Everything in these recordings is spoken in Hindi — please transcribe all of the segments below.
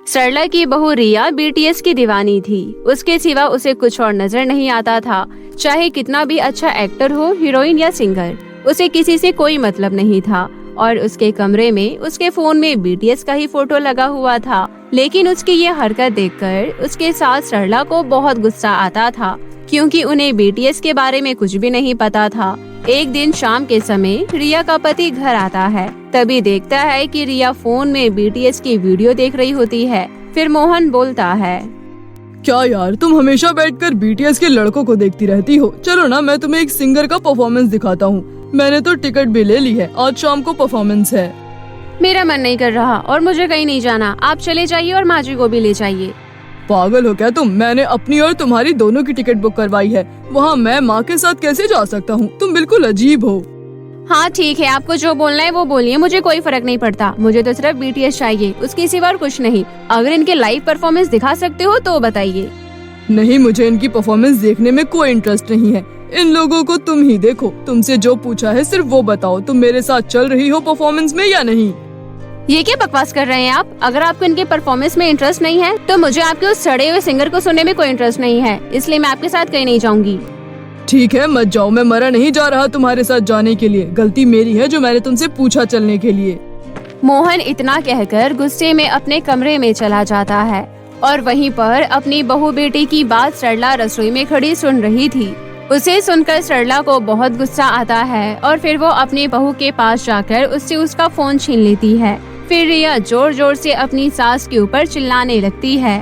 सरला की बहू रिया बीटीएस की दीवानी थी। उसके सिवा उसे कुछ और नजर नहीं आता था। चाहे कितना भी अच्छा एक्टर हो, हीरोइन या सिंगर, उसे किसी से कोई मतलब नहीं था। और उसके कमरे में उसके फोन में बीटीएस का ही फोटो लगा हुआ था। लेकिन उसकी ये हरकत देखकर उसके साथ सरला को बहुत गुस्सा आता था, क्योंकि उन्हें बीटीएस के बारे में कुछ भी नहीं पता था। एक दिन शाम के समय रिया का पति घर आता है। तभी देखता है कि रिया फोन में बीटीएस की वीडियो देख रही होती है। फिर मोहन बोलता है, क्या यार, तुम हमेशा बैठकर बीटीएस के लड़कों को देखती रहती हो। चलो ना, मैं तुम्हें एक सिंगर का परफॉर्मेंस दिखाता हूँ। मैंने तो टिकट भी ले ली है, आज शाम को परफॉर्मेंस है। मेरा मन नहीं कर रहा और मुझे कहीं नहीं जाना। आप चले जाइए और माँ जी को भी ले जाइए। पागल हो क्या तुम? मैंने अपनी और तुम्हारी दोनों की टिकट बुक करवाई है। वहाँ मैं माँ के साथ कैसे जा सकता हूँ? तुम बिल्कुल अजीब हो। हाँ ठीक है, आपको जो बोलना है वो बोलिए, मुझे कोई फर्क नहीं पड़ता। मुझे तो सिर्फ बीटीएस चाहिए, उसके सिवा और कुछ नहीं। अगर इनके लाइव परफॉर्मेंस दिखा सकते हो तो बताइए। नहीं, मुझे इनकी परफॉर्मेंस देखने में कोई इंटरेस्ट नहीं है। इन लोगों को तुम ही देखो। तुमसे जो पूछा है सिर्फ वो बताओ, तुम मेरे साथ चल रही हो परफॉर्मेंस में या नहीं? ये क्या बकवास कर रहे हैं आप? अगर आपको इनके परफॉर्मेंस में इंटरेस्ट नहीं है तो मुझे आपके उस सड़े हुए सिंगर को सुनने में कोई इंटरेस्ट नहीं है, इसलिए मैं आपके साथ कहीं नहीं जाऊंगी। ठीक है, मत जाओ। मैं मरा नहीं जा रहा तुम्हारे साथ जाने के लिए। गलती मेरी है जो मैंने तुमसे पूछा चलने के लिए। मोहन इतना कहकर गुस्से में अपने कमरे में चला जाता है और वहीं पर अपनी बहू बेटी की बात सरला रसोई में खड़ी सुन रही थी। उसे सुनकर सरला को बहुत गुस्सा आता है और फिर वो अपनी बहू के पास जाकर उससे उसका फोन छीन लेती है। फिर रिया जोर जोर से अपनी सास के ऊपर चिल्लाने लगती है,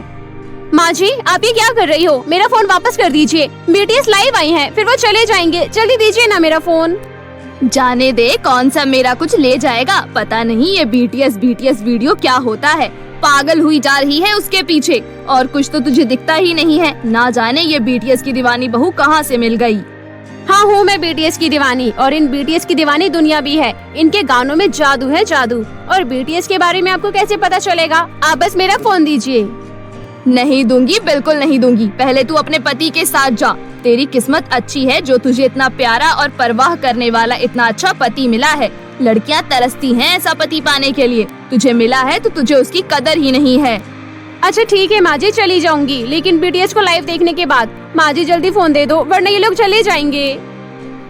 माँ जी आप ये क्या कर रही हो? मेरा फोन वापस कर दीजिए। बीटीएस लाइव आई हैं, फिर वो चले जाएंगे। जल्दी दीजिए ना मेरा फोन। जाने दे, कौन सा मेरा कुछ ले जाएगा। पता नहीं ये बीटीएस वीडियो क्या होता है। पागल हुई जा रही है उसके पीछे, और कुछ तो तुझे दिखता ही नहीं है। ना जाने ये बीटीएस की दीवानी बहू कहाँ से मिल गई। हाँ हूँ मैं बीटीएस की दीवानी, और इन बीटीएस की दीवानी दुनिया भी है। इनके गानों में जादू है, जादू। और बीटीएस के बारे में आपको कैसे पता चलेगा? आप बस मेरा फोन दीजिए। नहीं दूंगी, बिल्कुल नहीं दूंगी। पहले तू अपने पति के साथ जा। तेरी किस्मत अच्छी है जो तुझे इतना प्यारा और परवाह करने वाला इतना अच्छा पति मिला है। लड़कियां तरसती हैं ऐसा पति पाने के लिए। तुझे मिला है तो तुझे उसकी कदर ही नहीं है। अच्छा ठीक है माँ जी, चली जाऊंगी, लेकिन बीटीएस को लाइव देखने के बाद। माँ जी जल्दी फोन दे दो, वरना ये लोग चले जाएंगे।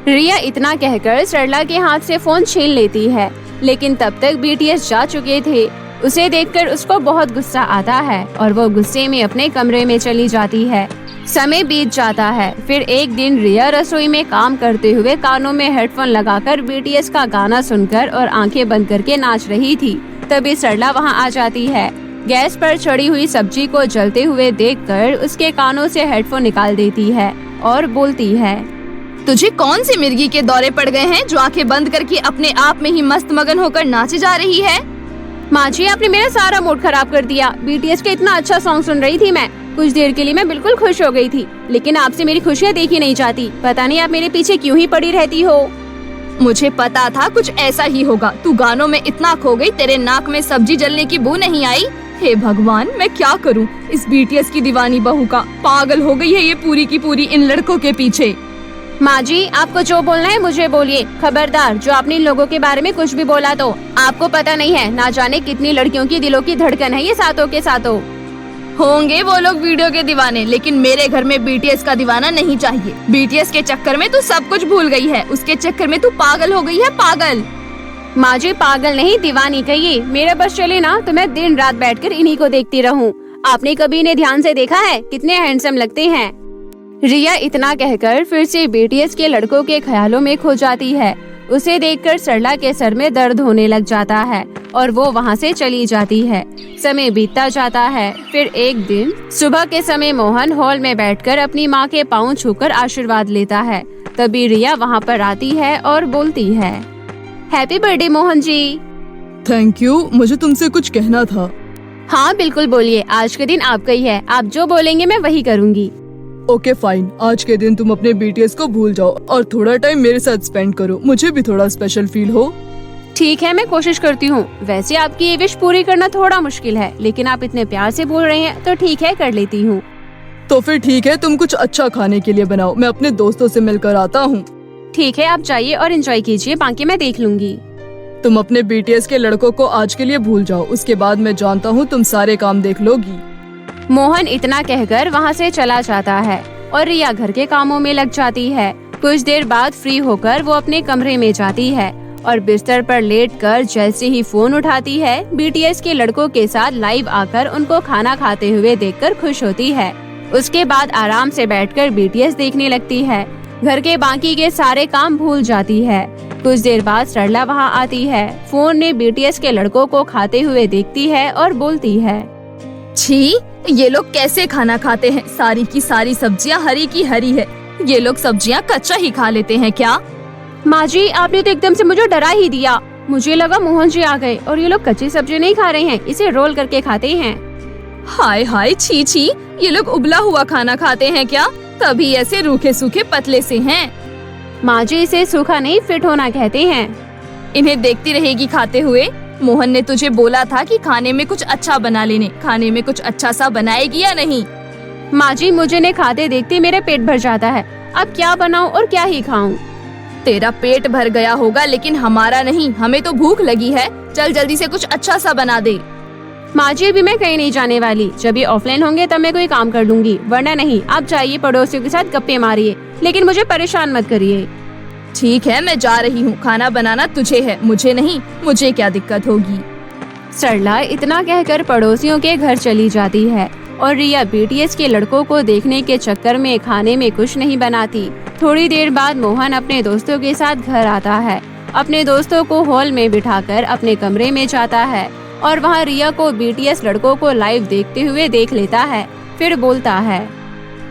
रिया इतना कहकर सरला के हाथ से फोन छीन लेती है, लेकिन तब तक बीटीएस जा चुके थे। उसे देखकर उसको बहुत गुस्सा आता है और वो गुस्से में अपने कमरे में चली जाती है। समय बीत जाता है। फिर एक दिन रिया रसोई में काम करते हुए कानों में हेडफोन लगाकर बीटीएस का गाना सुनकर और आंखें बंद करके नाच रही थी। तभी सरला वहां आ जाती है। गैस पर चढ़ी हुई सब्जी को जलते हुए देखकर उसके कानों से हेडफोन निकाल देती है और बोलती है, तुझे कौन सी मिर्गी के दौरे पड़ गए हैं जो आंखें बंद करके अपने आप में ही मस्त मगन होकर नाचे जा रही है? माँ जी आपने मेरा सारा मूड खराब कर दिया। बीटीएस का इतना अच्छा सॉन्ग सुन रही थी मैं। कुछ देर के लिए मैं बिल्कुल खुश हो गई थी, लेकिन आपसे मेरी खुशियाँ देखी नहीं जाती। पता नहीं आप मेरे पीछे क्यों ही पड़ी रहती हो। मुझे पता था कुछ ऐसा ही होगा। तू गानों में इतना खो गई, तेरे नाक में सब्जी जलने की बू नहीं आई। हे भगवान, मैं क्या करूं इस बीटीएस की दीवानी बहू का। पागल हो गई है ये पूरी की पूरी इन लड़कों के पीछे। माँ जी आपको जो बोलना है मुझे बोलिए। खबरदार, जो आपने इन लोगों के बारे में कुछ भी बोला तो आपको पता नहीं है ना जाने कितनी लड़कियों की दिलों की धड़कन है ये सातों के सातों। होंगे वो लोग वीडियो के दीवाने, लेकिन मेरे घर में बीटीएस का दीवाना नहीं चाहिए। बीटीएस के चक्कर में तू सब कुछ भूल गई है। उसके चक्कर में तू पागल हो गई है, पागल। माँ जी पागल नहीं, दीवानी कहिए। मेरा बस चले ना तो मैं दिन रात बैठकर इन्हीं को देखती रहूं। आपने कभी इन्हें ध्यान से देखा है? कितने हैंडसम लगते हैं। रिया इतना कहकर फिर से बीटीएस के लड़कों के ख्यालों में खो जाती है। उसे देखकर सरला के सर में दर्द होने लग जाता है और वो वहाँ से चली जाती है। समय बीतता जाता है। फिर एक दिन सुबह के समय मोहन हॉल में बैठकर अपनी माँ के पाँव छूकर आशीर्वाद लेता है। तभी रिया वहाँ पर आती है और बोलती है, happy birthday Mohan ji. Thank you. मुझे तुमसे कुछ कहना था। हाँ बिल्कुल बोलिए, आज के दिन आपका ही है। आप जो बोलेंगे मैं वही करूँगी। ओके फाइन, आज के दिन तुम अपने बीटीएस को भूल जाओ और थोड़ा टाइम मेरे साथ स्पेंड करो। मुझे भी थोड़ा स्पेशल फील हो। ठीक है, मैं कोशिश करती हूँ। वैसे आपकी ये विश पूरी करना थोड़ा मुश्किल है, लेकिन आप इतने प्यार से बोल रहे हैं तो ठीक है, कर लेती हूँ। तो फिर ठीक है, तुम कुछ अच्छा खाने के लिए बनाओ। मैं अपने दोस्तों से मिलकर आता हूँ। ठीक है, आप जाइए और एंजॉय कीजिए, बाकी मैं देख लूंगी। तुम अपने बीटीएस के लड़कों को आज के लिए भूल जाओ, उसके बाद मैं जानता हूँ तुम सारे काम देख लोगी। मोहन इतना कहकर वहाँ से चला जाता है और रिया घर के कामों में लग जाती है। कुछ देर बाद फ्री होकर वो अपने कमरे में जाती है और बिस्तर पर लेटकर जैसे ही फोन उठाती है, बीटीएस के लड़कों के साथ लाइव आकर उनको खाना खाते हुए देखकर खुश होती है। उसके बाद आराम से बैठकर बीटीएस देखने लगती है। घर के बाकी के सारे काम भूल जाती है। कुछ देर बाद सरला वहाँ आती है। फोन में बीटीएस के लड़कों को खाते हुए देखती है और बोलती है, छी, ये लोग कैसे खाना खाते हैं? सारी की सारी सब्जियां हरी की हरी है। ये लोग सब्जियां कच्चा ही खा लेते हैं क्या? माँ जी, आपने तो एकदम से मुझे डरा ही दिया। मुझे लगा मोहन जी आ गए और ये लोग कच्ची सब्जी नहीं खा रहे हैं, इसे रोल करके खाते हैं। हाय हाय, छी छी, ये लोग उबला हुआ खाना खाते हैं क्या? तभी ऐसे रूखे सूखे पतले से हैं। माँ जी, इसे सूखा नहीं फिट होना कहते हैं। इन्हें देखती रहेगी खाते हुए। मोहन ने तुझे बोला था कि खाने में कुछ अच्छा बना लेने। खाने में कुछ अच्छा सा बनाएगी या नहीं? माँ जी, मुझे ने खाते देखते मेरा पेट भर जाता है। अब क्या बनाऊं और क्या ही खाऊं? तेरा पेट भर गया होगा, लेकिन हमारा नहीं। हमें तो भूख लगी है। चल जल्दी से कुछ अच्छा सा बना दे। माँ जी, अभी मैं कहीं नहीं जाने वाली। जब ये ऑफलाइन होंगे तब मैं कोई काम कर लूंगी, वरना नहीं। आप जाइए पड़ोसियों के साथ गप्पे मारिए, लेकिन मुझे परेशान मत करिए। ठीक है, मैं जा रही हूँ। खाना बनाना तुझे है, मुझे नहीं। मुझे क्या दिक्कत होगी? सरला इतना कहकर पड़ोसियों के घर चली जाती है और रिया बीटीएस के लड़कों को देखने के चक्कर में खाने में कुछ नहीं बनाती। थोड़ी देर बाद मोहन अपने दोस्तों के साथ घर आता है। अपने दोस्तों को हॉल में बिठाकर अपने कमरे में जाता है और वहाँ रिया को बीटीएस लड़कों को लाइव देखते हुए देख लेता है। फिर बोलता है,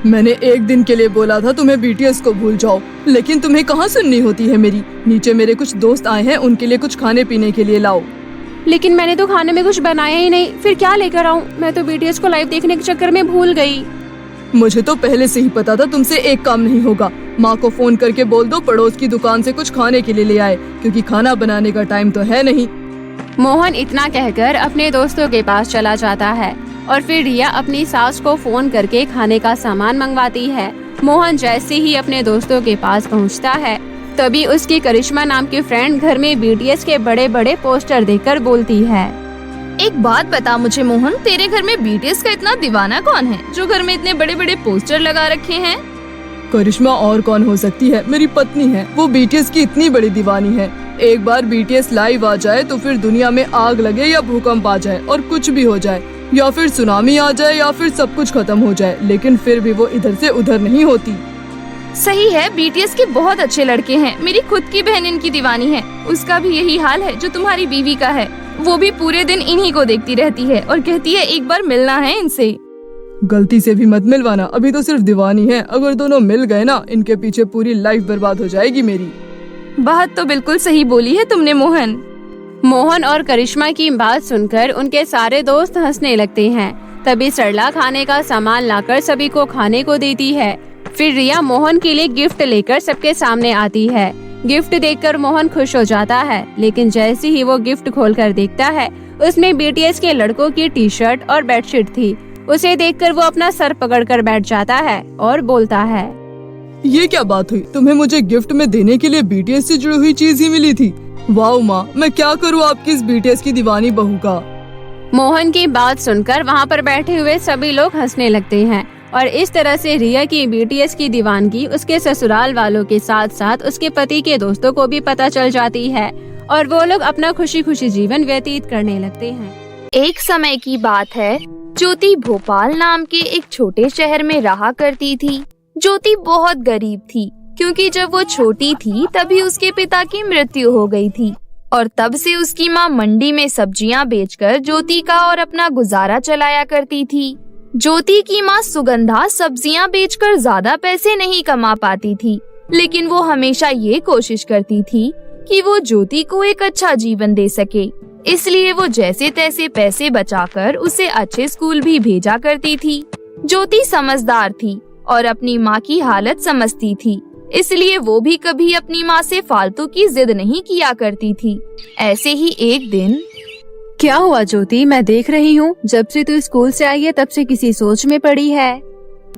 मैंने एक दिन के लिए बोला था तुम्हें बीटीएस को भूल जाओ, लेकिन तुम्हें कहाँ सुननी होती है मेरी। नीचे मेरे कुछ दोस्त आए हैं, उनके लिए कुछ खाने पीने के लिए लाओ। लेकिन मैंने तो खाने में कुछ बनाया ही नहीं, फिर क्या लेकर आऊँ? मैं तो बीटीएस को लाइव देखने के चक्कर में भूल गई। मुझे तो पहले से ही पता था तुमसे एक काम नहीं होगा। माँ को फोन करके बोल दो पड़ोस की दुकान से कुछ खाने के लिए ले आए, क्योंकि खाना बनाने का टाइम तो है नहीं। मोहन इतना कहकर अपने दोस्तों के पास चला जाता है और फिर रिया अपनी सास को फोन करके खाने का सामान मंगवाती है। मोहन जैसे ही अपने दोस्तों के पास पहुंचता है, तभी उसकी करिश्मा नाम की फ्रेंड घर में बीटीएस के बड़े बड़े पोस्टर देखकर बोलती है, एक बात बता मुझे मोहन, तेरे घर में बीटीएस का इतना दीवाना कौन है जो घर में इतने बड़े बड़े पोस्टर लगा रखे हैं? करिश्मा और कौन हो सकती है, मेरी पत्नी है। वो बीटीएस की इतनी बड़ी दीवानी है। एक बार बीटीएस लाइव आ जाए तो फिर दुनिया में आग लगे या भूकंप आ जाए और कुछ भी हो जाए, या फिर सुनामी आ जाए या फिर सब कुछ खत्म हो जाए, लेकिन फिर भी वो इधर से उधर नहीं होती। सही है, बीटीएस के बहुत अच्छे लड़के हैं। मेरी खुद की बहन इनकी दीवानी है। उसका भी यही हाल है जो तुम्हारी बीवी का है। वो भी पूरे दिन इन्हीं को देखती रहती है और कहती है एक बार मिलना है इनसे। गलती से भी मत मिलवाना, अभी तो सिर्फ दीवानी है। अगर दोनों मिल गए ना, इनके पीछे पूरी लाइफ बर्बाद हो जाएगी मेरी। बात तो बिल्कुल सही बोली है तुमने मोहन। मोहन और करिश्मा की बात सुनकर उनके सारे दोस्त हंसने लगते हैं। तभी सरला खाने का सामान लाकर सभी को खाने को देती है। फिर रिया मोहन के लिए गिफ्ट लेकर सबके सामने आती है। गिफ्ट देखकर मोहन खुश हो जाता है, लेकिन जैसे ही वो गिफ्ट खोलकर देखता है, उसमें बीटीएस के लड़कों की टी शर्ट और बेडशीट थी। उसे देखकर वो अपना सर पकड़कर बैठ जाता है और बोलता है, ये क्या बात हुई? तुम्हें मुझे गिफ्ट में देने के लिए बीटीएस से जुड़ी हुई चीज ही मिली थी। वाह माँ, मैं क्या करूँ आपकी इस बीटीएस की दीवानी बहू का। मोहन की बात सुनकर वहाँ पर बैठे हुए सभी लोग हंसने लगते हैं और इस तरह से रिया की बीटीएस की दीवानगी उसके ससुराल वालों के साथ साथ उसके पति के दोस्तों को भी पता चल जाती है और वो लोग अपना खुशी खुशी जीवन व्यतीत करने लगते हैं। एक समय की बात है, ज्योति भोपाल नाम के एक छोटे शहर में रहा करती थी। ज्योति बहुत गरीब थी, क्योंकि जब वो छोटी थी तभी उसके पिता की मृत्यु हो गई थी और तब से उसकी माँ मंडी में सब्जियां बेचकर ज्योति का और अपना गुजारा चलाया करती थी। ज्योति की माँ सुगंधा सब्जियां बेचकर ज्यादा पैसे नहीं कमा पाती थी, लेकिन वो हमेशा ये कोशिश करती थी कि वो ज्योति को एक अच्छा जीवन दे सके। इसलिए वो जैसे तैसे पैसे बचाकर उसे अच्छे स्कूल भी भेजा करती थी। ज्योति समझदार थी और अपनी माँ की हालत समझती थी, इसलिए वो भी कभी अपनी माँ से फालतू की जिद नहीं किया करती थी। ऐसे ही एक दिन, क्या हुआ ज्योति? मैं देख रही हूँ जब से तू स्कूल से आई है तब से किसी सोच में पड़ी है।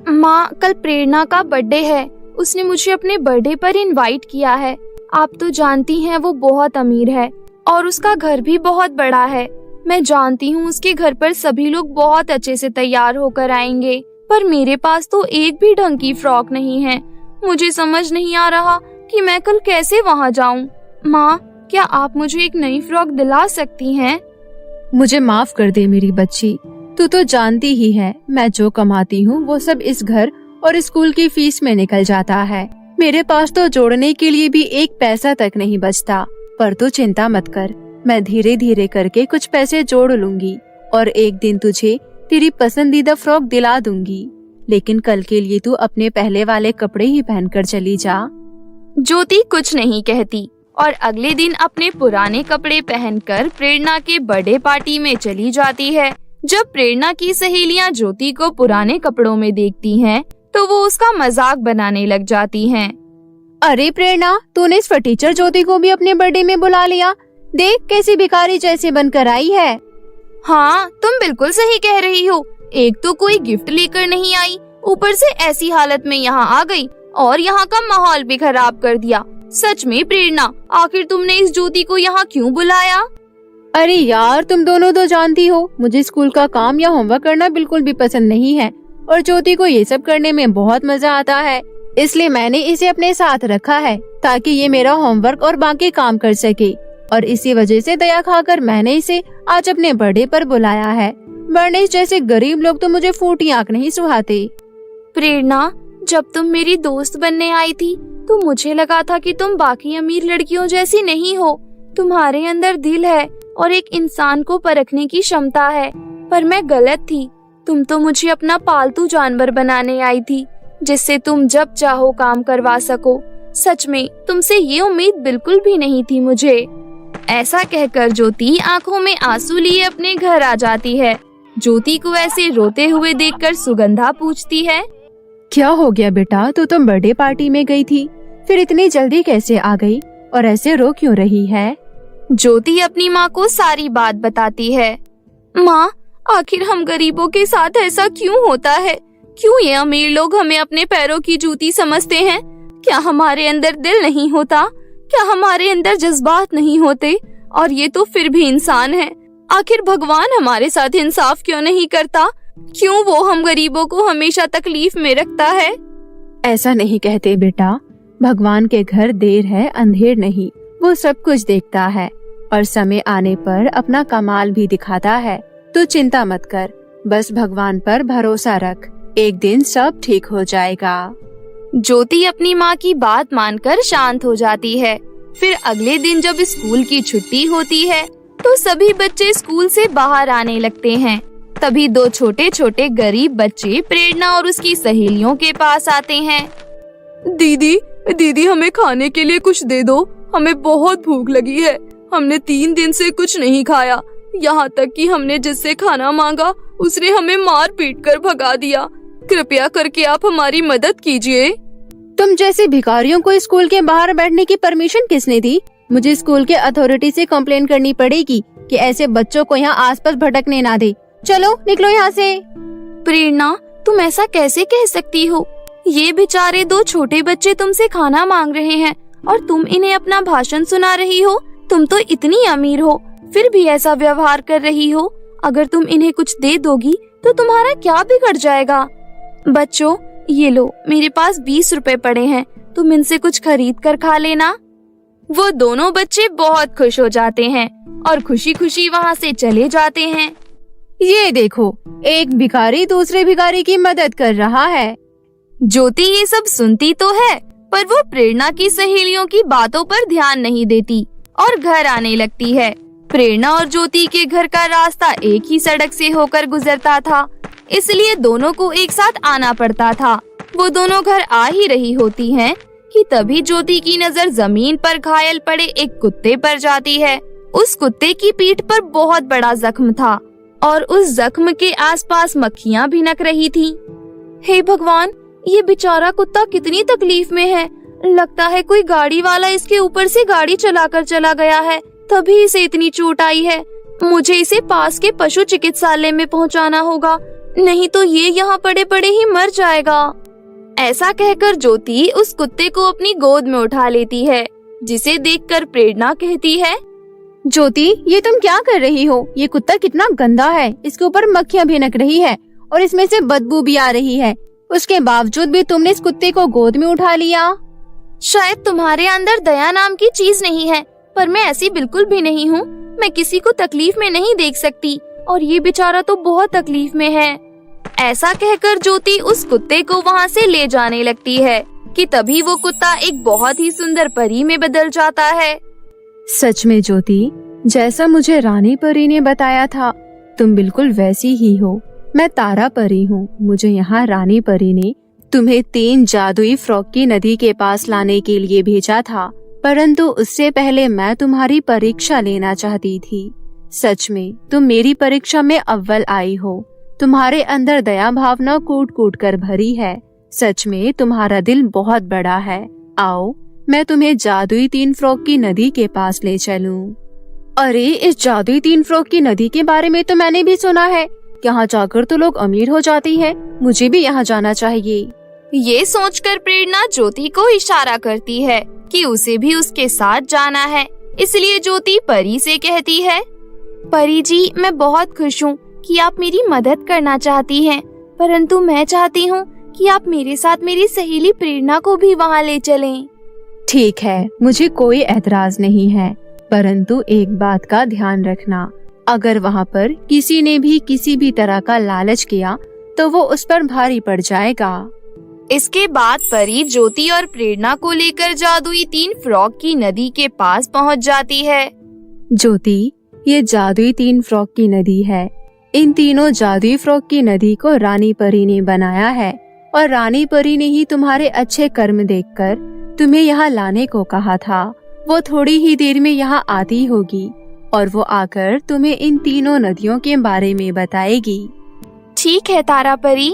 माँ, कल प्रेरणा का बर्थडे है। उसने मुझे अपने बर्थडे पर इनवाइट किया है। आप तो जानती हैं वो बहुत अमीर है और उसका घर भी बहुत बड़ा है। मैं जानती हूँ उसके घर पर सभी लोग बहुत अच्छे से तैयार होकर आएंगे, पर मेरे पास तो एक भी ढंग की फ्रॉक नहीं है। मुझे समझ नहीं आ रहा कि मैं कल कैसे वहाँ जाऊँ। माँ, क्या आप मुझे एक नई फ्रॉक दिला सकती हैं? मुझे माफ कर दे मेरी बच्ची, तू तो जानती ही है मैं जो कमाती हूँ वो सब इस घर और स्कूल की फीस में निकल जाता है। मेरे पास तो जोड़ने के लिए भी एक पैसा तक नहीं बचता। पर तू चिंता मत कर, मैं धीरे धीरे करके कुछ पैसे जोड़ लूंगी और एक दिन तुझे तेरी पसंदीदा फ्रॉक दिला दूंगी। लेकिन कल के लिए तू अपने पहले वाले कपड़े ही पहनकर चली जा। ज्योति कुछ नहीं कहती और अगले दिन अपने पुराने कपड़े पहनकर प्रेरणा के बर्थडे पार्टी में चली जाती है। जब प्रेरणा की सहेलियां ज्योति को पुराने कपड़ों में देखती हैं, तो वो उसका मजाक बनाने लग जाती हैं। अरे प्रेरणा, तूने इस फटीचर ज्योति को भी अपने बर्थडे में बुला लिया। देख कैसी भिखारी जैसे बनकर आई है। हाँ, तुम बिल्कुल सही कह रही हो। एक तो कोई गिफ्ट लेकर नहीं आई, ऊपर से ऐसी हालत में यहाँ आ गई और यहाँ का माहौल भी खराब कर दिया। सच में प्रेरणा, आखिर तुमने इस ज्योति को यहाँ क्यों बुलाया? अरे यार, तुम दोनों तो जानती हो मुझे स्कूल का काम या होमवर्क करना बिल्कुल भी पसंद नहीं है और ज्योति को ये सब करने में बहुत मजा आता है। इसलिए मैंने इसे अपने साथ रखा है ताकि ये मेरा होमवर्क और बाकी काम कर सके, और इसी वजह से दया खाकर मैंने इसे आज अपने बर्थडे पर बुलाया है। वरना इस जैसे गरीब लोग तो मुझे फूटी आंख नहीं सुहाते। प्रेरणा, जब तुम मेरी दोस्त बनने आई थी तो मुझे लगा था कि तुम बाकी अमीर लड़कियों जैसी नहीं हो। तुम्हारे अंदर दिल है और एक इंसान को परखने की क्षमता है, पर मैं गलत थी। तुम तो मुझे अपना पालतू जानवर बनाने आई थी जिससे तुम जब चाहो काम करवा सको। सच में तुमसे ये उम्मीद बिल्कुल भी नहीं थी मुझे। ऐसा कहकर ज्योति आंखों में आंसू लिए अपने घर आ जाती है। ज्योति को ऐसे रोते हुए देखकर सुगंधा पूछती है, क्या हो गया बेटा, तू तो बर्थडे पार्टी में गई थी, फिर इतनी जल्दी कैसे आ गई और ऐसे रो क्यों रही है? ज्योति अपनी माँ को सारी बात बताती है। माँ, आखिर हम गरीबों के साथ ऐसा क्यों होता है? क्यों ये अमीर लोग हमें अपने पैरों की जूती समझते हैं? क्या हमारे अंदर दिल नहीं होता? क्या हमारे अंदर जज्बात नहीं होते? और ये तो फिर भी इंसान है। आखिर भगवान हमारे साथ इंसाफ क्यों नहीं करता? क्यों वो हम गरीबों को हमेशा तकलीफ में रखता है? ऐसा नहीं कहते बेटा, भगवान के घर देर है अंधेर नहीं। वो सब कुछ देखता है और समय आने पर अपना कमाल भी दिखाता है। तू चिंता मत कर, बस भगवान पर भरोसा रख, एक दिन सब ठीक हो जाएगा। ज्योति अपनी माँ की बात मानकर शांत हो जाती है। फिर अगले दिन जब स्कूल की छुट्टी होती है तो सभी बच्चे स्कूल से बाहर आने लगते हैं। तभी दो छोटे छोटे गरीब बच्चे प्रेरणा और उसकी सहेलियों के पास आते हैं। दीदी हमें खाने के लिए कुछ दे दो, हमें बहुत भूख लगी है। हमने 3 दिन से कुछ नहीं खाया, यहाँ तक कि हमने जिससे खाना मांगा उसने हमें मार पीट कर भगा दिया। कृपया करके आप हमारी मदद कीजिए। तुम जैसे भिखारियों को स्कूल के बाहर बैठने की परमिशन किसने दी? मुझे स्कूल के अथॉरिटी से कंप्लेन करनी पड़ेगी कि ऐसे बच्चों को यहाँ आसपास भटकने ना दे। चलो निकलो यहाँ से। प्रेरणा, तुम ऐसा कैसे कह सकती हो? ये बेचारे 2 छोटे बच्चे तुमसे खाना मांग रहे हैं और तुम इन्हें अपना भाषण सुना रही हो। तुम तो इतनी अमीर हो फिर भी ऐसा व्यवहार कर रही हो। अगर तुम इन्हें कुछ दे दोगी तो तुम्हारा क्या बिगड़ जाएगा? बच्चों, ये लो, मेरे पास 20 रुपए पड़े हैं, तुम इनसे कुछ खरीद कर खा लेना। वो दोनों बच्चे बहुत खुश हो जाते हैं और खुशी खुशी वहाँ से चले जाते हैं। ये देखो, एक भिखारी दूसरे भिखारी की मदद कर रहा है। ज्योति ये सब सुनती तो है, पर वो प्रेरणा की सहेलियों की बातों पर ध्यान नहीं देती और घर आने लगती है। प्रेरणा और ज्योति के घर का रास्ता एक ही सड़क से होकर गुजरता था, इसलिए दोनों को एक साथ आना पड़ता था। वो दोनों घर आ ही रही होती हैं कि तभी ज्योति की नजर जमीन पर घायल पड़े एक कुत्ते पर जाती है। उस कुत्ते की पीठ पर बहुत बड़ा जख्म था और उस जख्म के आसपास मक्खियां भिनक रही थीं। हे भगवान, ये बेचारा कुत्ता कितनी तकलीफ में है। लगता है कोई गाड़ी वाला इसके ऊपर से गाड़ी चलाकर चला गया है, तभी इसे इतनी चोट आई है। मुझे इसे पास के पशु चिकित्सालय में पहुंचाना होगा, नहीं तो ये यहाँ पड़े पड़े ही मर जाएगा। ऐसा कहकर ज्योति उस कुत्ते को अपनी गोद में उठा लेती है, जिसे देखकर प्रेरणा कहती है, ज्योति, ये तुम क्या कर रही हो? ये कुत्ता कितना गंदा है, इसके ऊपर मक्खियाँ भिनक रही है और इसमें से बदबू भी आ रही है। उसके बावजूद भी तुमने इस कुत्ते को गोद में उठा लिया। शायद तुम्हारे अंदर दया नाम की चीज नहीं है, पर मैं ऐसी बिल्कुल भी नहीं हूँ। मैं किसी को तकलीफ में नहीं देख सकती और ये बेचारा तो बहुत तकलीफ में है। ऐसा कहकर ज्योति उस कुत्ते को वहाँ से ले जाने लगती है कि तभी वो कुत्ता एक बहुत ही सुंदर परी में बदल जाता है। सच में ज्योति, जैसा मुझे रानी परी ने बताया था, तुम बिल्कुल वैसी ही हो। मैं तारा परी हूँ। मुझे यहाँ रानी परी ने तुम्हें 3 जादुई फ्रॉक की नदी के पास लाने के लिए भेजा था, परंतु उससे पहले मैं तुम्हारी परीक्षा लेना चाहती थी। सच में तुम मेरी परीक्षा में अव्वल आई हो। तुम्हारे अंदर दया भावना कूट कूट कर भरी है। सच में तुम्हारा दिल बहुत बड़ा है। आओ, मैं तुम्हें जादुई 3 फ्रॉक की नदी के पास ले चलूं। अरे, इस जादुई 3 फ्रॉक की नदी के बारे में तो मैंने भी सुना है। यहाँ जाकर तो लोग अमीर हो जाती हैं। मुझे भी यहाँ जाना चाहिए। ये सोचकर प्रेरणा ज्योति को इशारा करती है कि उसे भी उसके साथ जाना है। इसलिए ज्योति परी से कहती है, परी जी, मैं बहुत खुश हूँ कि आप मेरी मदद करना चाहती हैं, परंतु मैं चाहती हूँ कि आप मेरे साथ मेरी सहेली प्रेरणा को भी वहाँ ले चलें। ठीक है, मुझे कोई एतराज नहीं है, परंतु एक बात का ध्यान रखना। अगर वहाँ पर किसी ने भी किसी भी तरह का लालच किया तो वो उस पर भारी पड़ जाएगा। इसके बाद परी ज्योति और प्रेरणा को लेकर जादुई 3 फ्रॉक की नदी के पास पहुँच जाती है। ज्योति, ये जादुई 3 फ्रॉक की नदी है। इन तीनों जादुई फ्रॉक की नदी को रानी परी ने बनाया है और रानी परी ने ही तुम्हारे अच्छे कर्म देखकर तुम्हें यहाँ लाने को कहा था। वो थोड़ी ही देर में यहाँ आती होगी और वो आकर तुम्हें इन तीनों नदियों के बारे में बताएगी। ठीक है तारा परी।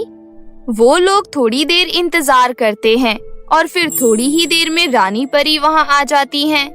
वो लोग थोड़ी देर इंतजार करते हैं और फिर थोड़ी ही देर में रानी परी वहाँ आ जाती हैं।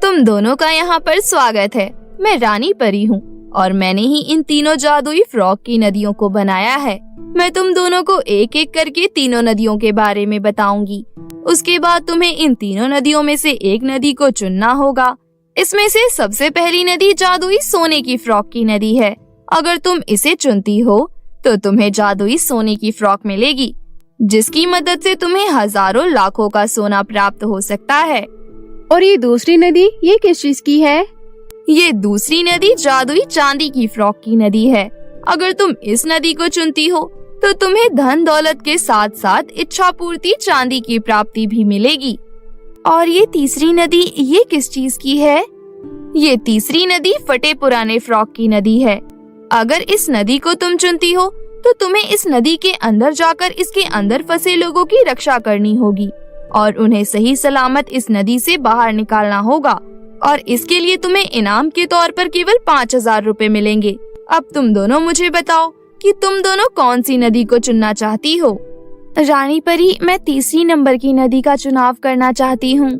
तुम दोनों का यहाँ पर स्वागत है। मैं रानी परी हूँ और मैंने ही इन तीनों जादुई फ्रॉक की नदियों को बनाया है। मैं तुम दोनों को एक एक करके तीनों नदियों के बारे में बताऊंगी। उसके बाद तुम्हें इन तीनों नदियों में से एक नदी को चुनना होगा। इसमें से सबसे पहली नदी जादुई सोने की फ्रॉक की नदी है। अगर तुम इसे चुनती हो तो तुम्हें जादुई सोने की फ्रॉक मिलेगी, जिसकी मदद से तुम्हें हजारों लाखों का सोना प्राप्त हो सकता है। और ये दूसरी नदी, ये किस चीज की है? ये दूसरी नदी जादुई चांदी की फ्रॉक की नदी है। अगर तुम इस नदी को चुनती हो तो तुम्हें धन दौलत के साथ साथ इच्छा पूर्ति चांदी की प्राप्ति भी मिलेगी। और ये तीसरी नदी, ये किस चीज की है? ये तीसरी नदी फटे पुराने फ्रॉक की नदी है। अगर इस नदी को तुम चुनती हो तो तुम्हें इस नदी के अंदर जाकर इसके अंदर फंसे लोगों की रक्षा करनी होगी और उन्हें सही सलामत इस नदी से बाहर निकालना होगा। और इसके लिए तुम्हें इनाम के तौर पर केवल 5000 रुपए मिलेंगे। अब तुम दोनों मुझे बताओ कि तुम दोनों कौन सी नदी को चुनना चाहती हो? रानी परी, मैं तीसरी नंबर की नदी का चुनाव करना चाहती हूँ।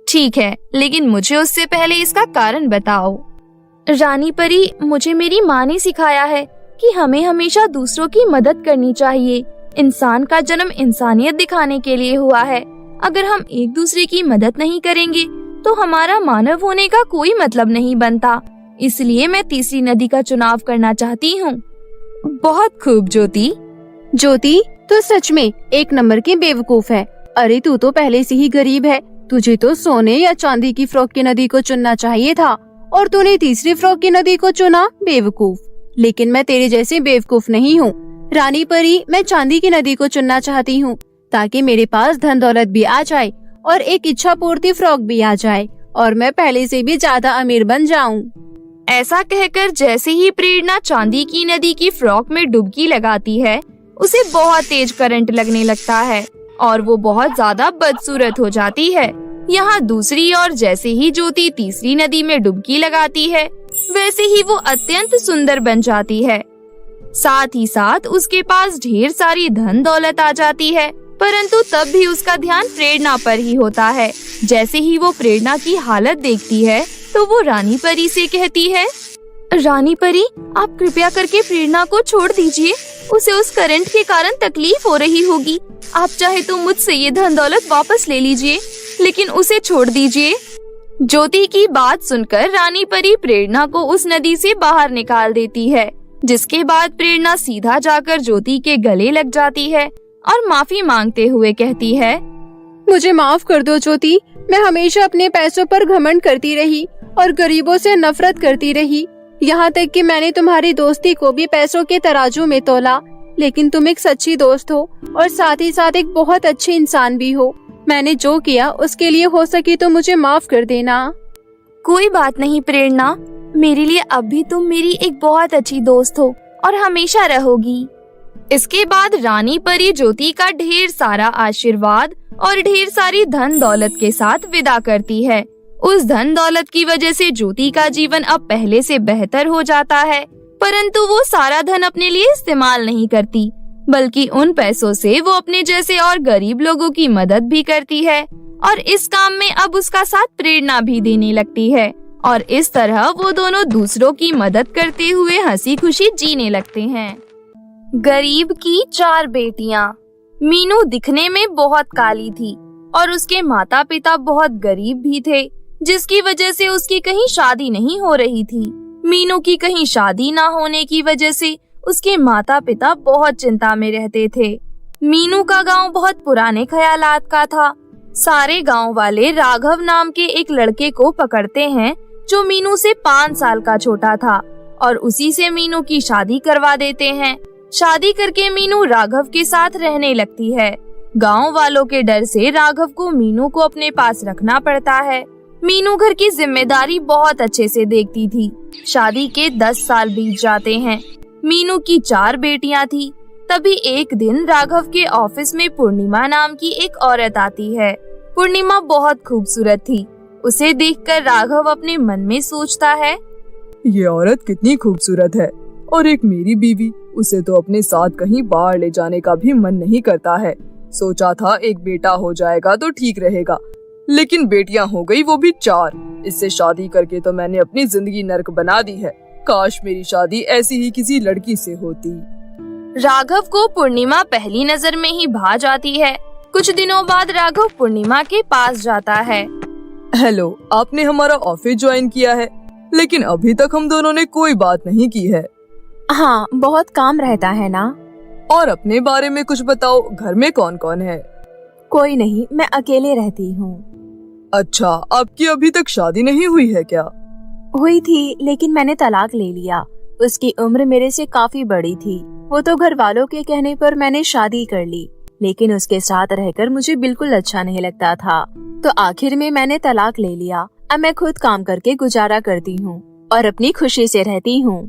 ठीक है, लेकिन मुझे उससे पहले इसका कारण बताओ। रानी परी, मुझे मेरी माँ ने सिखाया है कि हमें हमेशा दूसरों की मदद करनी चाहिए। इंसान का जन्म इंसानियत दिखाने के लिए हुआ है। अगर हम एक दूसरे की मदद नहीं करेंगे तो हमारा मानव होने का कोई मतलब नहीं बनता। इसलिए मैं तीसरी नदी का चुनाव करना चाहती हूँ। बहुत खूब ज्योति। ज्योति, तू सच में 1 नंबर की बेवकूफ है। अरे, तू तो पहले से ही गरीब है। तुझे तो सोने या चांदी की फ्रॉक की नदी को चुनना चाहिए था और तूने तीसरी फ्रॉक की नदी को चुना। बेवकूफ। लेकिन मैं तेरे जैसे बेवकूफ नहीं हूँ। रानी परी, मैं चांदी की नदी को चुनना चाहती हूँ ताकि मेरे पास धन दौलत भी आ जाए और एक इच्छा पूर्ति फ्रॉक भी आ जाए और मैं पहले से भी ज्यादा अमीर बन जाऊँ। ऐसा कहकर जैसे ही प्रेरणा चांदी की नदी की फ्रॉक में डुबकी लगाती है, उसे बहुत तेज करंट लगने लगता है और वो बहुत ज्यादा बदसूरत हो जाती है। यहाँ दूसरी ओर जैसे ही ज्योति तीसरी नदी में डुबकी लगाती है, वैसे ही वो अत्यंत सुंदर बन जाती है। साथ ही साथ उसके पास ढेर सारी धन दौलत आ जाती है, परंतु तब भी उसका ध्यान प्रेरणा पर ही होता है। जैसे ही वो प्रेरणा की हालत देखती है तो वो रानी परी से कहती है, रानी परी, आप कृपया करके प्रेरणा को छोड़ दीजिए। उसे उस करंट के कारण तकलीफ हो रही होगी। आप चाहे तो मुझसे ये धन दौलत वापस ले लीजिए, लेकिन उसे छोड़ दीजिए। ज्योति की बात सुनकर रानी परी प्रेरणा को उस नदी से बाहर निकाल देती है, जिसके बाद प्रेरणा सीधा जाकर ज्योति के गले लग जाती है और माफी मांगते हुए कहती है, मुझे माफ कर दो ज्योति। मैं हमेशा अपने पैसों पर घमंड करती रही और गरीबों से नफरत करती रही। यहाँ तक कि मैंने तुम्हारी दोस्ती को भी पैसों के तराजू में तोला। लेकिन तुम एक सच्ची दोस्त हो और साथ ही साथ एक बहुत अच्छे इंसान भी हो। मैंने जो किया उसके लिए हो सके तो मुझे माफ कर देना। कोई बात नहीं प्रेरणा, मेरे लिए अब भी तुम मेरी एक बहुत अच्छी दोस्त हो और हमेशा रहोगी। इसके बाद रानी परी ज्योति का ढेर सारा आशीर्वाद और ढेर सारी धन दौलत के साथ विदा करती है। उस धन दौलत की वजह से ज्योति का जीवन अब पहले से बेहतर हो जाता है, परंतु वो सारा धन अपने लिए इस्तेमाल नहीं करती, बल्कि उन पैसों से वो अपने जैसे और गरीब लोगों की मदद भी करती है और इस काम में अब उसका साथ प्रेरणा भी देने लगती है और इस तरह वो दोनों दूसरों की मदद करते हुए हंसी खुशी जीने लगते हैं। गरीब की 4 बेटियां। मीनू दिखने में बहुत काली थी और उसके माता पिता बहुत गरीब भी थे, जिसकी वजह से उसकी कहीं शादी नहीं हो रही थी। मीनू की कहीं शादी ना होने की वजह से उसके माता पिता बहुत चिंता में रहते थे। मीनू का गांव बहुत पुराने ख्यालात का था। सारे गांव वाले राघव नाम के एक लड़के को पकड़ते हैं जो मीनू से 5 साल का छोटा था और उसी से मीनू की शादी करवा देते हैं। शादी करके मीनू राघव के साथ रहने लगती है। गांव वालों के डर से राघव को मीनू को अपने पास रखना पड़ता है। मीनू घर की जिम्मेदारी बहुत अच्छे से देखती थी। शादी के 10 साल बीत जाते हैं। मीनू की 4 बेटियां थी। तभी एक दिन राघव के ऑफिस में पूर्णिमा नाम की एक औरत आती है। पूर्णिमा बहुत खूबसूरत थी। उसे देखकर राघव अपने मन में सोचता है, ये औरत कितनी खूबसूरत है और एक मेरी बीवी, उसे तो अपने साथ कहीं बाहर ले जाने का भी मन नहीं करता है। सोचा था एक बेटा हो जाएगा तो ठीक रहेगा, लेकिन बेटियां हो गई वो भी 4। इससे शादी करके तो मैंने अपनी जिंदगी नर्क बना दी है। काश मेरी शादी ऐसी ही किसी लड़की से होती। राघव को पूर्णिमा पहली नजर में ही भा जाती है। कुछ दिनों बाद राघव पूर्णिमा के पास जाता है। हेलो, आपने हमारा ऑफिस ज्वाइन किया है, लेकिन अभी तक हम दोनों ने कोई बात नहीं की है। हाँ, बहुत काम रहता है ना। और अपने बारे में कुछ बताओ, घर में कौन कौन है? कोई नहीं, मैं अकेले रहती हूँ। अच्छा, आपकी अभी तक शादी नहीं हुई है क्या? हुई थी, लेकिन मैंने तलाक ले लिया। उसकी उम्र मेरे से काफी बड़ी थी। वो तो घर वालों के कहने पर मैंने शादी कर ली, लेकिन उसके साथ रहकर मुझे बिल्कुल अच्छा नहीं लगता था, तो आखिर में मैंने तलाक ले लिया। अब मैं खुद काम करके गुजारा करती हूँ और अपनी खुशी से रहती हूँ।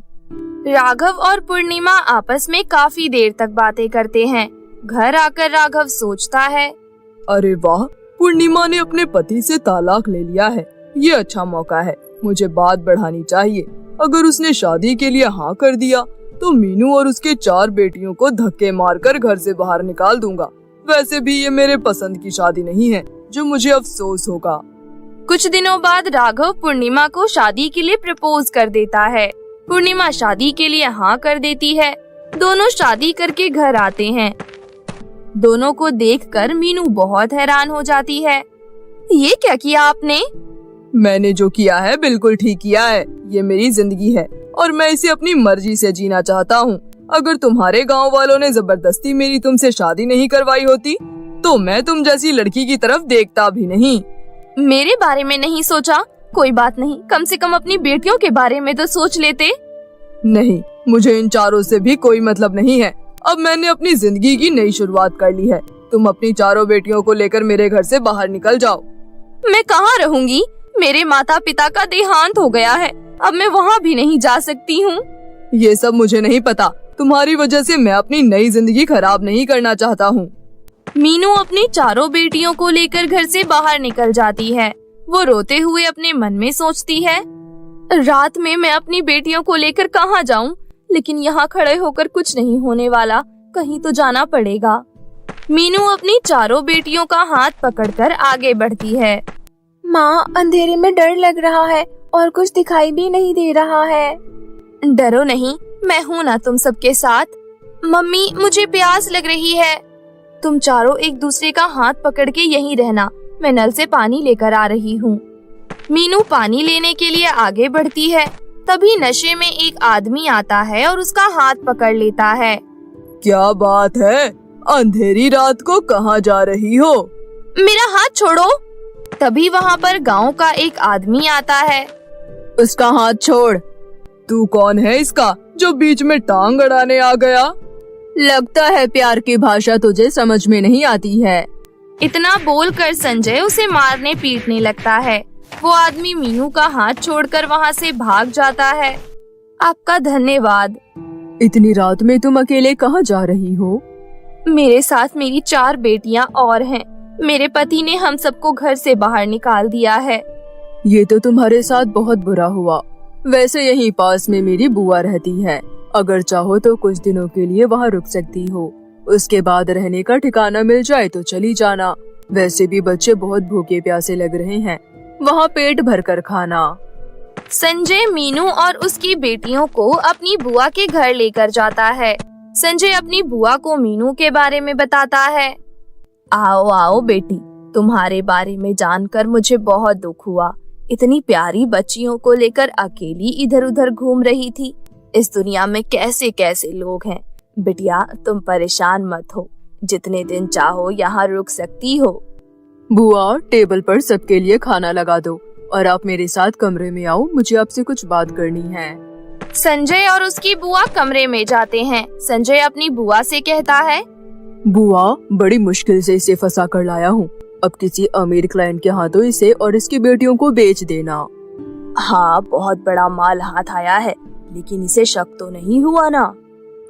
राघव और पूर्णिमा आपस में काफी देर तक बातें करते हैं। घर आकर राघव सोचता है, अरे वाह, पूर्णिमा ने अपने पति से तलाक ले लिया है। ये अच्छा मौका है, मुझे बात बढ़ानी चाहिए। अगर उसने शादी के लिए हाँ कर दिया तो मीनू और उसके 4 बेटियों को धक्के मारकर घर से बाहर निकाल दूंगा। वैसे भी ये मेरे पसंद की शादी नहीं है, जो मुझे अफसोस होगा। कुछ दिनों बाद राघव पूर्णिमा को शादी के लिए प्रपोज कर देता है। पूर्णिमा शादी के लिए हाँ कर देती है। दोनों शादी करके घर आते हैं। दोनों को देखकर मीनू बहुत हैरान हो जाती है। ये क्या किया आपने? मैंने जो किया है बिल्कुल ठीक किया है। ये मेरी जिंदगी है और मैं इसे अपनी मर्जी से जीना चाहता हूँ। अगर तुम्हारे गांव वालों ने जबरदस्ती मेरी तुमसे शादी नहीं करवाई होती तो मैं तुम जैसी लड़की की तरफ देखता भी नहीं। मेरे बारे में नहीं सोचा? कोई बात नहीं, कम से कम अपनी बेटियों के बारे में तो सोच लेते। नहीं, मुझे इन 4 से भी कोई मतलब नहीं है। अब मैंने अपनी जिंदगी की नई शुरुआत कर ली है। तुम अपनी 4 बेटियों को लेकर मेरे घर से बाहर निकल जाओ। मैं कहाँ रहूंगी? मेरे माता पिता का देहांत हो गया है। अब मैं वहाँ भी नहीं जा सकती हूँ। ये सब मुझे नहीं पता। तुम्हारी वजह से मैं अपनी नई जिंदगी खराब नहीं करना चाहता हूँ। मीनू अपनी 4 बेटियों को लेकर घर से बाहर निकल जाती है। वो रोते हुए अपने मन में सोचती है, रात में मैं अपनी बेटियों को लेकर कहाँ जाऊँ? लेकिन यहाँ खड़े होकर कुछ नहीं होने वाला, कहीं तो जाना पड़ेगा। मीनू अपनी 4 बेटियों का हाथ पकड़कर आगे बढ़ती है। माँ, अंधेरे में डर लग रहा है और कुछ दिखाई भी नहीं दे रहा है। डरो नहीं, मैं हूँ ना तुम सबके साथ। मम्मी, मुझे प्यास लग रही है। तुम 4 एक दूसरे का हाथ पकड़ के यहीं रहना, मैं नल से पानी लेकर आ रही हूँ। मीनू पानी लेने के लिए आगे बढ़ती है। तभी नशे में एक आदमी आता है और उसका हाथ पकड़ लेता है। क्या बात है, अंधेरी रात को कहाँ जा रही हो? मेरा हाथ छोड़ो। तभी वहाँ पर गांव का एक आदमी आता है। उसका हाथ छोड़। तू कौन है इसका जो बीच में टांग अड़ाने आ गया? लगता है प्यार की भाषा तुझे समझ में नहीं आती है। इतना बोलकर संजय उसे मारने पीटने लगता है। वो आदमी मीनू का हाथ छोड़कर वहाँ से भाग जाता है। आपका धन्यवाद। इतनी रात में तुम अकेले कहाँ जा रही हो? मेरे साथ मेरी 4 बेटियां और हैं। मेरे पति ने हम सबको घर से बाहर निकाल दिया है। ये तो तुम्हारे साथ बहुत बुरा हुआ। वैसे यहीं पास में मेरी बुआ रहती है, अगर चाहो तो कुछ दिनों के लिए वहाँ रुक सकती हो। उसके बाद रहने का ठिकाना मिल जाए तो चली जाना। वैसे भी बच्चे बहुत भूखे प्यासे लग रहे हैं, वहाँ पेट भर कर खाना। संजय मीनू और उसकी बेटियों को अपनी बुआ के घर लेकर जाता है। संजय अपनी बुआ को मीनू के बारे में बताता है। आओ आओ बेटी, तुम्हारे बारे में जानकर मुझे बहुत दुख हुआ। इतनी प्यारी बच्चियों को लेकर अकेली इधर उधर घूम रही थी। इस दुनिया में कैसे कैसे लोग हैं। बिटिया, तुम परेशान मत हो, जितने दिन चाहो यहाँ रुक सकती हो। बुआ, टेबल पर सबके लिए खाना लगा दो और आप मेरे साथ कमरे में आओ, मुझे आपसे कुछ बात करनी है। संजय और उसकी बुआ कमरे में जाते हैं। संजय अपनी बुआ से कहता है, बुआ, बड़ी मुश्किल से इसे फंसा कर लाया हूँ। अब किसी अमीर क्लाइंट के हाथों इसे और इसकी बेटियों को बेच देना। हाँ, बहुत बड़ा माल हाथ आया है, लेकिन इसे शक तो नहीं हुआ ना?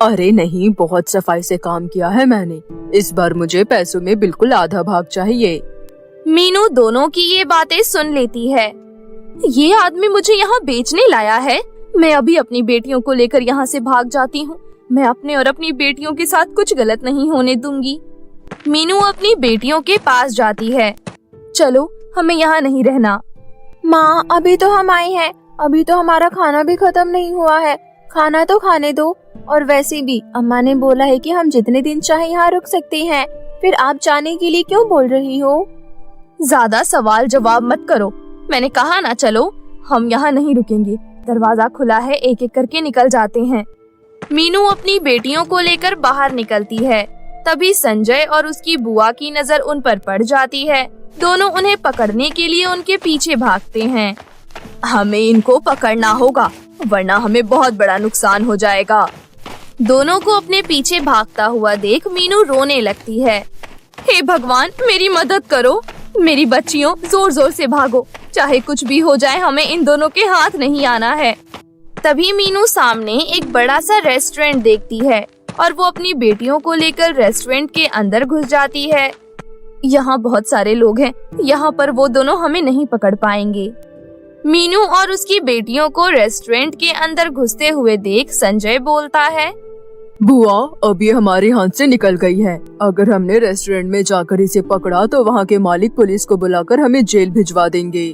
अरे नहीं, बहुत सफाई से काम किया है मैंने। इस बार मुझे पैसों में बिल्कुल आधा भाग चाहिए। मीनू दोनों की ये बातें सुन लेती है। ये आदमी मुझे यहाँ बेचने लाया है। मैं अभी अपनी बेटियों को लेकर यहाँ से भाग जाती हूँ। मैं अपने और अपनी बेटियों के साथ कुछ गलत नहीं होने दूंगी। मीनू अपनी बेटियों के पास जाती है। चलो, हमें यहाँ नहीं रहना। माँ, अभी तो हम आए हैं, अभी तो हमारा खाना भी खत्म नहीं हुआ है। खाना तो खाने दो। और वैसे भी अम्मा ने बोला है कि हम जितने दिन चाहे यहाँ रुक सकते हैं। फिर आप जाने के लिए क्यों बोल रही हो? ज्यादा सवाल जवाब मत करो। मैंने कहा ना, चलो, हम यहाँ नहीं रुकेंगे। दरवाजा खुला है, एक एक करके निकल जाते हैं। मीनू अपनी बेटियों को लेकर बाहर निकलती है। तभी संजय और उसकी बुआ की नजर उन पर पड़ जाती है। दोनों उन्हें पकड़ने के लिए उनके पीछे भागते हैं। हमें इनको पकड़ना होगा, वरना हमें बहुत बड़ा नुकसान हो जाएगा। दोनों को अपने पीछे भागता हुआ देख मीनू रोने लगती है। हे भगवान, मेरी मदद करो। मेरी बच्चियों, जोर जोर से भागो। चाहे कुछ भी हो जाए, हमें इन दोनों के हाथ नहीं आना है। तभी मीनू सामने एक बड़ा सा रेस्टोरेंट देखती है और वो अपनी बेटियों को लेकर रेस्टोरेंट के अंदर घुस जाती है। यहाँ बहुत सारे लोग हैं, यहाँ पर वो दोनों हमें नहीं पकड़ पाएंगे। मीनू और उसकी बेटियों को रेस्टोरेंट के अंदर घुसते हुए देख संजय बोलता है, बुआ, अब ये हमारे हाथ से निकल गई है। अगर हमने रेस्टोरेंट में जाकर इसे पकड़ा तो वहाँ के मालिक पुलिस को बुलाकर हमें जेल भिजवा देंगे।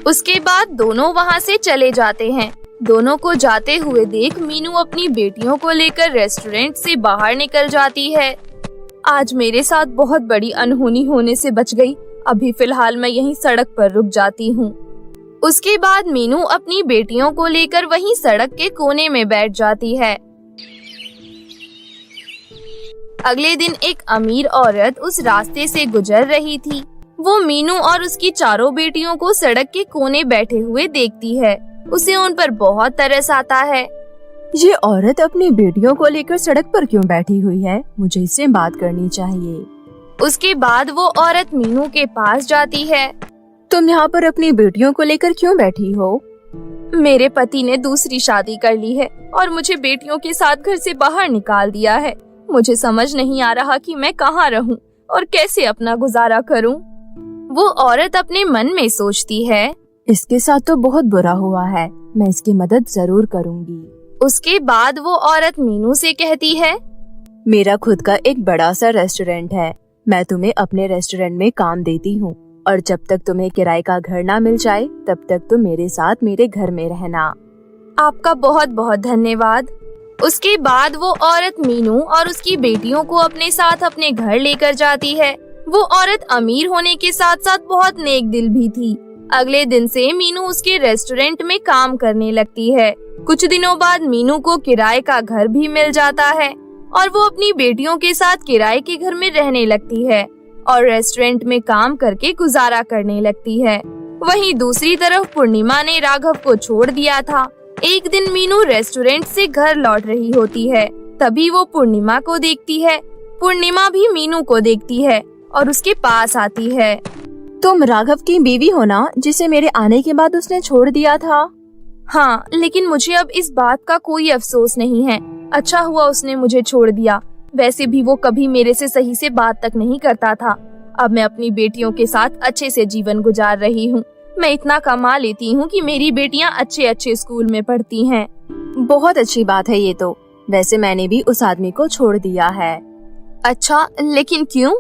उसके बाद दोनों वहाँ से चले जाते हैं। दोनों को जाते हुए देख मीनू अपनी बेटियों को लेकर रेस्टोरेंट से बाहर निकल जाती है। आज मेरे साथ बहुत बड़ी अनहोनी होने से बच गई। अभी फिलहाल मैं यहीं सड़क पर रुक जाती हूँ। उसके बाद मीनू अपनी बेटियों को लेकर वहीं सड़क के कोने में बैठ जाती है। अगले दिन एक अमीर औरत उस रास्ते से गुजर रही थी। वो मीनू और उसकी चारों बेटियों को सड़क के कोने बैठे हुए देखती है। उसे उन पर बहुत तरस आता है। ये औरत अपनी बेटियों को लेकर सड़क पर क्यों बैठी हुई है? मुझे इससे बात करनी चाहिए। उसके बाद वो औरत मीनू के पास जाती है। तुम यहाँ पर अपनी बेटियों को लेकर क्यों बैठी हो? मेरे पति ने दूसरी शादी कर ली है और मुझे बेटियों के साथ घर से बाहर निकाल दिया है। मुझे समझ नहीं आ रहा कि मैं कहाँ रहूं और कैसे अपना गुजारा करूं। वो औरत अपने मन में सोचती है, इसके साथ तो बहुत बुरा हुआ है, मैं इसकी मदद जरूर करूंगी। उसके बाद वो औरत मीनू से कहती है, मेरा खुद का एक बड़ा सा रेस्टोरेंट है। मैं तुम्हें अपने रेस्टोरेंट में काम देती हूँ और जब तक तुम्हें किराए का घर ना मिल जाए तब तक तुम मेरे साथ मेरे घर में रहना। आपका बहुत बहुत धन्यवाद। उसके बाद वो औरत मीनू और उसकी बेटियों को अपने साथ अपने घर लेकर जाती है। वो औरत अमीर होने के साथ साथ बहुत नेक दिल भी थी। अगले दिन से मीनू उसके रेस्टोरेंट में काम करने लगती है। कुछ दिनों बाद मीनू को किराए का घर भी मिल जाता है और वो अपनी बेटियों के साथ किराए के घर में रहने लगती है और रेस्टोरेंट में काम करके गुजारा करने लगती है। वहीं दूसरी तरफ पूर्णिमा ने राघव को छोड़ दिया था। एक दिन मीनू रेस्टोरेंट से घर लौट रही होती है, तभी वो पूर्णिमा को देखती है। पूर्णिमा भी मीनू को देखती है और उसके पास आती है। तुम राघव की बीवी हो ना, जिसे मेरे आने के बाद उसने छोड़ दिया था? हाँ, लेकिन मुझे अब इस बात का कोई अफसोस नहीं है। अच्छा हुआ उसने मुझे छोड़ दिया। वैसे भी वो कभी मेरे से सही से बात तक नहीं करता था। अब मैं अपनी बेटियों के साथ अच्छे से जीवन गुजार रही हूँ। मैं इतना कमा लेती हूँ कि मेरी बेटियाँ अच्छे अच्छे स्कूल में पढ़ती हैं। बहुत अच्छी बात है ये तो। वैसे मैंने भी उस आदमी को छोड़ दिया है। अच्छा, लेकिन क्यों?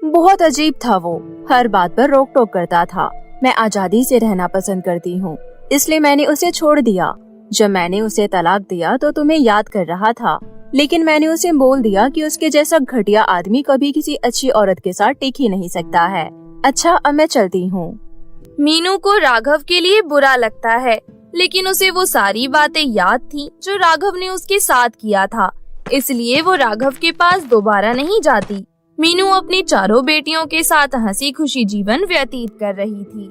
बहुत अजीब था वो, हर बात पर रोक टोक करता था। मैं आजादी से रहना पसंद करती हूँ, इसलिए मैंने उसे छोड़ दिया। जब मैंने उसे तलाक दिया तो तुम्हें याद कर रहा था, लेकिन मैंने उसे बोल दिया कि उसके जैसा घटिया आदमी कभी किसी अच्छी औरत के साथ टिक ही नहीं सकता है। अच्छा, अब मैं चलती हूँ। मीनू को राघव के लिए बुरा लगता है, लेकिन उसे वो सारी बातें याद थी जो राघव ने उसके साथ किया था, इसलिए वो राघव के पास दोबारा नहीं जाती। मीनू अपनी चारों बेटियों के साथ हंसी खुशी जीवन व्यतीत कर रही थी।